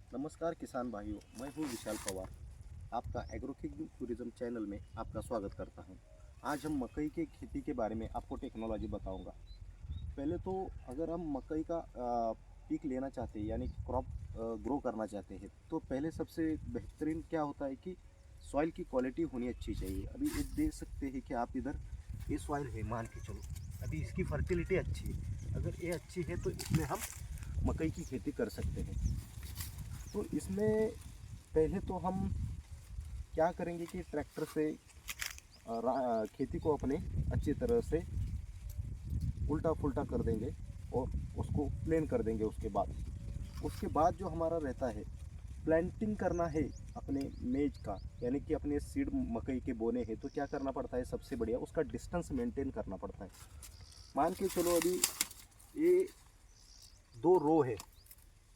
नमस्कार किसान भाइयों, मैं हूँ विशाल पवार। आपका एग्रोकिंग टूरिज्म चैनल में आपका स्वागत करता हूँ। आज हम मकई की खेती के बारे में आपको टेक्नोलॉजी बताऊंगा। पहले तो अगर हम मकई का पीक लेना चाहते हैं यानी कि क्रॉप ग्रो करना चाहते हैं तो पहले सबसे बेहतरीन क्या होता है कि सॉइल की क्वालिटी होनी अच्छी चाहिए। अभी ये देख सकते हैं कि आप इधर ये सॉइल है, मान के चलो अभी इसकी फर्टिलिटी अच्छी है। अगर ये अच्छी है तो इसमें हम मकई की खेती कर सकते हैं। तो इसमें पहले तो हम क्या करेंगे कि ट्रैक्टर से खेती को अपने अच्छी तरह से उल्टा फुल्टा कर देंगे और उसको प्लेन कर देंगे। उसके बाद जो हमारा रहता है प्लांटिंग करना है अपने मेज का, यानी कि अपने सीड मकई के बोने हैं तो क्या करना पड़ता है, सबसे बढ़िया उसका डिस्टेंस मेंटेन करना पड़ता है। मान के चलो अभी ये 2 रो है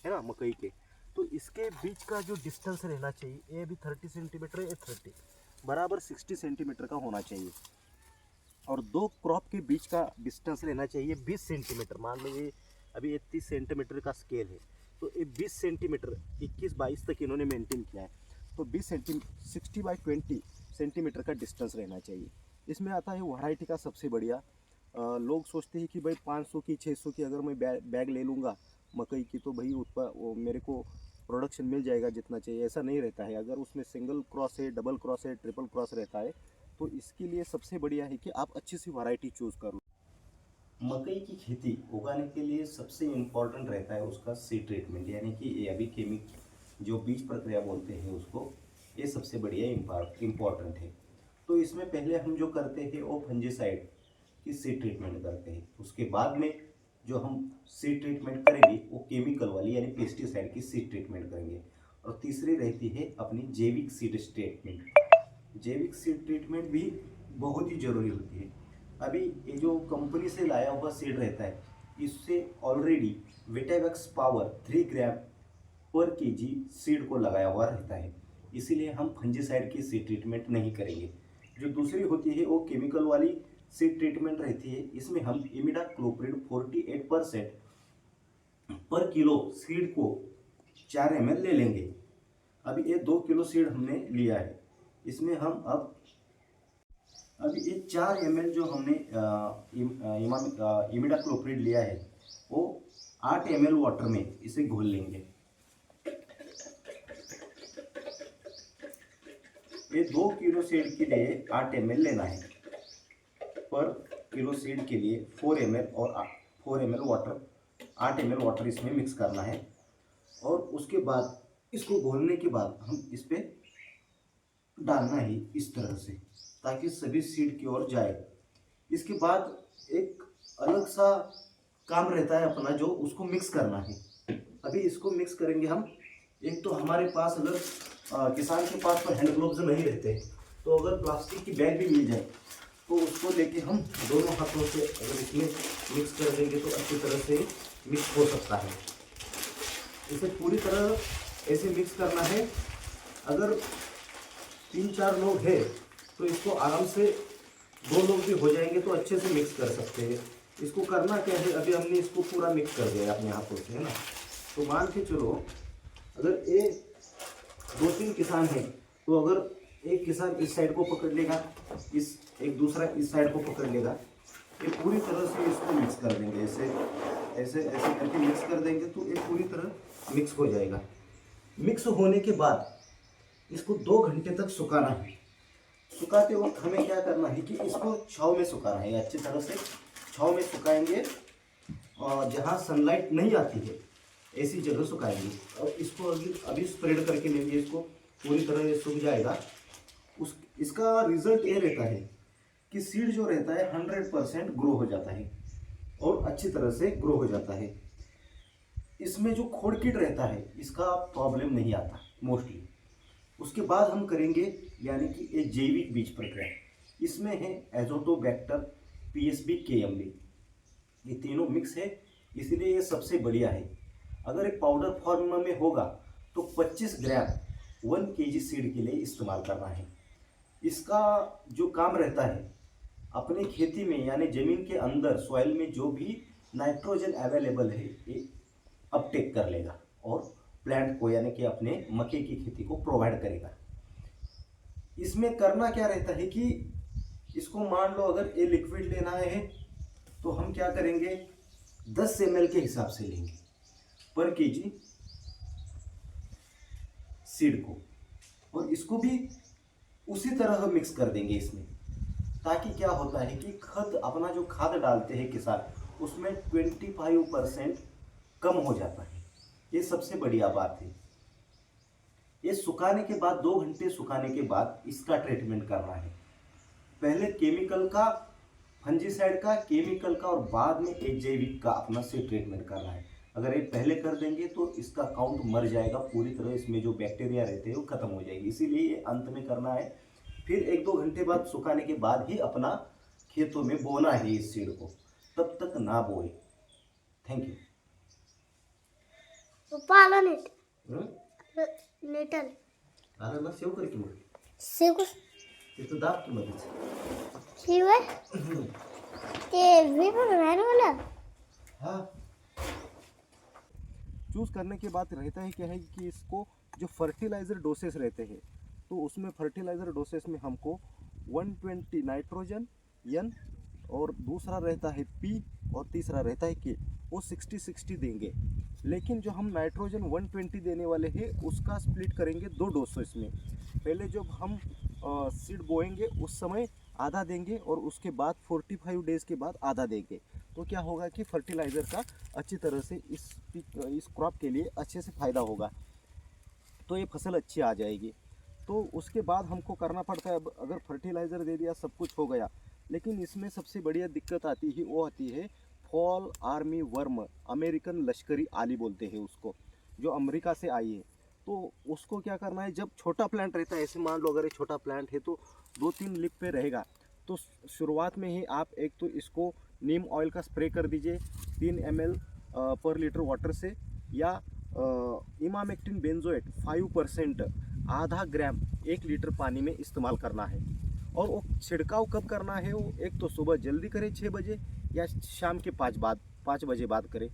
ना मकई के, तो इसके बीच का जो डिस्टेंस रहना चाहिए ये अभी 30 सेंटीमीटर है, 30 बराबर 60 सेंटीमीटर का होना चाहिए। और 2 क्रॉप के बीच का डिस्टेंस रहना चाहिए 20 सेंटीमीटर। मान लो ये अभी 31 सेंटीमीटर का स्केल है तो ये 20 सेंटीमीटर 21-22 तक इन्होंने मेंटेन किया है। तो 60/20 सेंटीमीटर का डिस्टेंस रहना चाहिए। इसमें आता है वैरायटी का सबसे बढ़िया। लोग सोचते हैं कि भाई 500 की 600 की अगर मैं बैग ले लूँगा मकई की तो भाई वो मेरे को प्रोडक्शन मिल जाएगा जितना चाहिए। ऐसा नहीं रहता है। अगर उसमें सिंगल क्रॉस है, डबल क्रॉस है, ट्रिपल क्रॉस रहता है तो इसके लिए सबसे बढ़िया है कि आप अच्छी सी वैरायटी चूज़ करो। मकई की खेती उगाने के लिए सबसे इम्पोर्टेंट रहता है उसका सीड ट्रीटमेंट, यानी कि ये अभी केमिक जो बीज प्रक्रिया बोलते हैं उसको, ये सबसे बढ़िया इम्पोर्टेंट है। तो इसमें पहले हम जो करते हैं वो फंजीसाइड की सीड ट्रीटमेंट करते हैं। उसके बाद में जो हम सीड ट्रीटमेंट करेंगे वो केमिकल वाली यानी पेस्टिसाइड की सीड ट्रीटमेंट करेंगे। और तीसरी रहती है अपनी जैविक सीड ट्रीटमेंट। जैविक सीड ट्रीटमेंट भी बहुत ही ज़रूरी होती है। अभी ये जो कंपनी से लाया हुआ सीड रहता है इससे ऑलरेडी विटावैक्स पावर 3 ग्राम पर केजी सीड को लगाया हुआ रहता है, इसीलिए हम फंजीसाइड की सीड ट्रीटमेंट नहीं करेंगे। जो दूसरी होती है वो केमिकल वाली सीड ट्रीटमेंट रहती है। इसमें हम इमिडाक्लोप्रिड 48% पर किलो सीड को 4 ml ले लेंगे। अभी ये 2 किलो सीड हमने लिया है, इसमें हम अभी ये 4 ml जो हमने इमिडाक्लोप्रिड लिया है वो 8 ml वाटर में इसे घोल लेंगे। ये 2 किलो सीड के लिए 8 ml लेना है, पर किलो सीड के लिए 4 ml और 4 ml वाटर, 8 ml वाटर इसमें मिक्स करना है। और उसके बाद इसको घोलने के बाद हम इस पे डालना है इस तरह से ताकि सभी सीड की ओर जाए। इसके बाद एक अलग सा काम रहता है अपना जो उसको मिक्स करना है। अभी इसको मिक्स करेंगे हम। एक तो हमारे पास अगर किसान के पास तो हैंड ग्लोव्स नहीं रहते, तो अगर प्लास्टिक की बैग भी मिल जाए तो उसको लेके हम दोनों हाथों से अगर इसमें मिक्स कर देंगे तो अच्छी तरह से मिक्स हो सकता है। इसे पूरी तरह ऐसे मिक्स करना है। अगर 3-4 लोग हैं तो इसको आराम से 2 लोग भी हो जाएंगे तो अच्छे से मिक्स कर सकते हैं। इसको करना क्या है, अभी हमने इसको पूरा मिक्स कर दिया अपने हाथों से, है ना। तो मान के चलो अगर ये 2-3 किसान हैं तो अगर एक किसान इस साइड को पकड़ लेगा, इस एक दूसरा इस साइड को पकड़ लेगा, ये पूरी तरह से इसको मिक्स कर देंगे। ऐसे ऐसे ऐसे करके मिक्स कर देंगे तो ये पूरी तरह मिक्स हो जाएगा। मिक्स होने के बाद इसको 2 घंटे तक सुखाना है। सुखाते वक्त हमें क्या करना है कि इसको छांव में सुखाना है, अच्छी तरह से छांव में सुखाएंगे और जहाँ सनलाइट नहीं आती है ऐसी जगह सुखाएंगे। और इसको अभी स्प्रेड करके लेंगे, इसको पूरी तरह ये सूख जाएगा। इसका रिजल्ट ये रहता है कि सीड जो रहता है 100% ग्रो हो जाता है और अच्छी तरह से ग्रो हो जाता है। इसमें जो खोड़ कीट रहता है इसका प्रॉब्लम नहीं आता मोस्टली। उसके बाद हम करेंगे यानी कि ये जैविक बीज प्रक्रिया। इसमें है एजोटोबैक्टर, पीएसबी, केएमबी, ये तीनों मिक्स है, इसलिए ये सबसे बढ़िया है। अगर एक पाउडर फॉर्म में होगा तो 25 ग्राम 1 केजी सीड के लिए इस्तेमाल करना है। इसका जो काम रहता है अपने खेती में यानी ज़मीन के अंदर सॉइल में जो भी नाइट्रोजन अवेलेबल है ये अपटेक कर लेगा और प्लांट को यानी कि अपने मक्के की खेती को प्रोवाइड करेगा। इसमें करना क्या रहता है कि इसको मान लो अगर ये लिक्विड लेना है तो हम क्या करेंगे 10 ml के हिसाब से लेंगे पर केजी सीड को, और इसको भी उसी तरह मिक्स कर देंगे इसमें, ताकि क्या होता है कि खाद अपना जो खाद डालते हैं किसान उसमें 25% कम हो जाता है। ये सबसे बढ़िया बात है। ये सुखाने के बाद 2 घंटे सुखाने के बाद इसका ट्रीटमेंट करना है। पहले केमिकल का, फंजीसाइड का, केमिकल का, और बाद में एक जैविक का अपना से ट्रीटमेंट करना है। अगर ये पहले कर देंगे तो इसका काउंट मर जाएगा पूरी तरह, इसमें जो बैक्टीरिया रहते हैं वो खत्म हो जाएगी। इसीलिए ये अंत में करना है। फिर 1-2 घंटे बाद सुखाने के बाद ही अपना खेतों में बोना है इस सीड को, तब तक ना बोए। Thank you. पप्पा आला नीट नीट आलं. आला ना, सेव कर की मग सेव तिथं दाब की मध्येच शिवाय ते वी पण नाही ना मला. हाँ, चूज करने के बाद रहता है क्या है कि इसको जो फर्टिलाइज़र डोसेस रहते हैं तो उसमें फर्टिलाइज़र डोसेस में हमको 120 नाइट्रोजन N, और दूसरा रहता है P, और तीसरा रहता है K, वो 60-60 देंगे। लेकिन जो हम नाइट्रोजन 120 देने वाले हैं उसका स्प्लिट करेंगे 2 डोसेस में। पहले जब हम सीड बोएंगे उस समय आधा देंगे और उसके बाद 45 डेज़ के बाद आधा देंगे। तो क्या होगा कि फर्टिलाइज़र का अच्छी तरह से इस क्रॉप के लिए अच्छे से फ़ायदा होगा, तो ये फसल अच्छी आ जाएगी। तो उसके बाद हमको करना पड़ता है, अब अगर फर्टिलाइज़र दे दिया सब कुछ हो गया, लेकिन इसमें सबसे बढ़िया दिक्कत आती है वो आती है फॉल आर्मी वर्म, अमेरिकन लश्करी आली बोलते हैं उसको, जो अमेरिका से आई है। तो उसको क्या करना है, जब छोटा प्लांट रहता है, ऐसे मान लो अगर ये छोटा प्लांट है तो 2-3 लिप पे रहेगा, तो शुरुआत में ही आप एक तो इसको नीम ऑयल का स्प्रे कर दीजिए 3 ml पर लीटर वाटर से, या इमामेक्टिन बेंजोएट 5% आधा ग्राम 1 लीटर पानी में इस्तेमाल करना है। और वो छिड़काव कब करना है, वो एक तो सुबह जल्दी करें 6 बजे या शाम के 5 बजे बाद करें,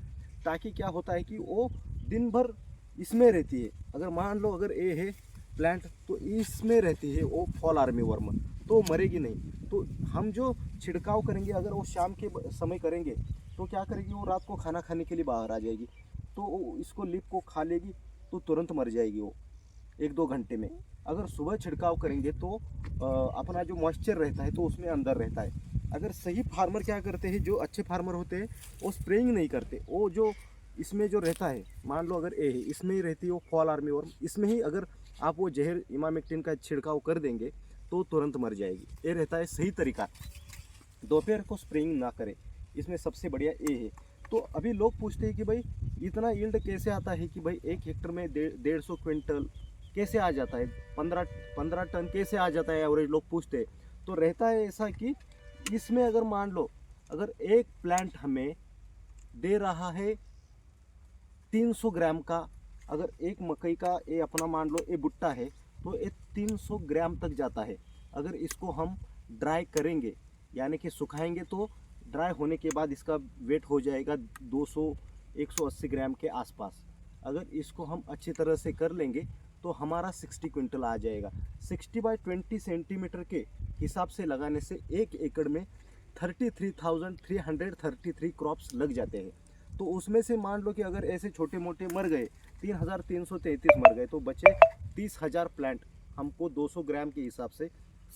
ताकि क्या होता है कि वो दिन भर इसमें रहती है। अगर मान लो अगर ये है प्लांट तो इसमें रहती है वो फॉल आर्मी वर्म, तो मरेगी नहीं। तो हम जो छिड़काव करेंगे अगर वो शाम के समय करेंगे तो क्या करेगी, वो रात को खाना खाने के लिए बाहर आ जाएगी, तो वो इसको लिप को खा लेगी तो तुरंत मर जाएगी वो 1-2 घंटे में। अगर सुबह छिड़काव करेंगे तो अपना जो मॉइस्चर रहता है तो उसमें अंदर रहता है। अगर सही फार्मर क्या करते हैं, जो अच्छे फार्मर होते हैं वो स्प्रेइंग नहीं करते, वो जो इसमें जो रहता है, मान लो अगर ए है इसमें ही रहती है वो फॉल आर्मी वर्म, इसमें ही अगर आप वो जहर इमामेक्टिन का छिड़काव कर देंगे तो तुरंत मर जाएगी। ये रहता है सही तरीका, दोपहर को स्प्रेइंग ना करें, इसमें सबसे बढ़िया ये है। तो अभी लोग पूछते हैं कि भाई इतना यील्ड कैसे आता है, कि भाई 1 हेक्टर में 150 क्विंटल कैसे आ जाता है, 15 टन कैसे आ जाता है एवरेज, लोग पूछते हैं। तो रहता है ऐसा कि इसमें अगर मान लो अगर एक प्लांट हमें दे रहा है 300 ग्राम का, अगर एक मकई का ये अपना मान लो ये भुट्टा है तो ये 300 ग्राम तक जाता है। अगर इसको हम ड्राई करेंगे यानी कि सुखाएंगे तो ड्राई होने के बाद इसका वेट हो जाएगा 200-180 ग्राम के आसपास। अगर इसको हम अच्छी तरह से कर लेंगे तो हमारा 60 क्विंटल आ जाएगा। 60 बाई 20 सेंटीमीटर के हिसाब से लगाने से 1 एकड़ में 33,333 क्रॉप्स लग जाते हैं। तो उसमें से मान लो कि अगर ऐसे छोटे मोटे मर गए 3,333 मर गए तो बचे 30,000 प्लांट, हमको 200 ग्राम के हिसाब से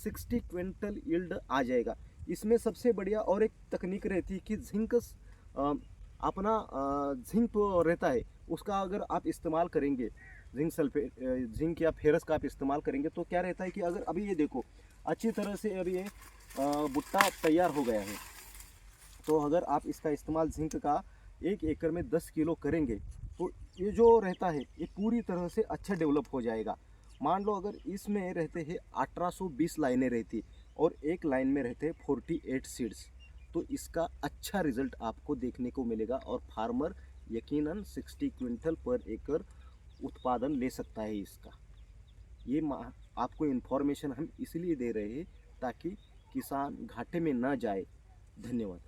60 क्विंटल यील्ड आ जाएगा। इसमें सबसे बढ़िया और एक तकनीक रहती है कि जिंक जिंक तो रहता है उसका अगर आप इस्तेमाल करेंगे, जिंक सल्फेट, जिंक या फेरस का आप इस्तेमाल करेंगे तो क्या रहता है कि अगर अभी ये देखो अच्छी तरह से अभी ये भुट्टा तैयार हो गया है, तो अगर आप इसका इस्तेमाल जिंक का 1 एकड़ में 10 किलो करेंगे तो ये जो रहता है ये पूरी तरह से अच्छा डेवलप हो जाएगा। मान लो अगर इसमें रहते हैं 1820 लाइनें रहती और एक लाइन में रहते 48 सीड्स, तो इसका अच्छा रिजल्ट आपको देखने को मिलेगा और फार्मर यकीनन 60 क्विंटल पर एकड़ उत्पादन ले सकता है इसका। ये आपको इन्फॉर्मेशन हम इसलिए दे रहे हैं ताकि किसान घाटे में ना जाए। धन्यवाद।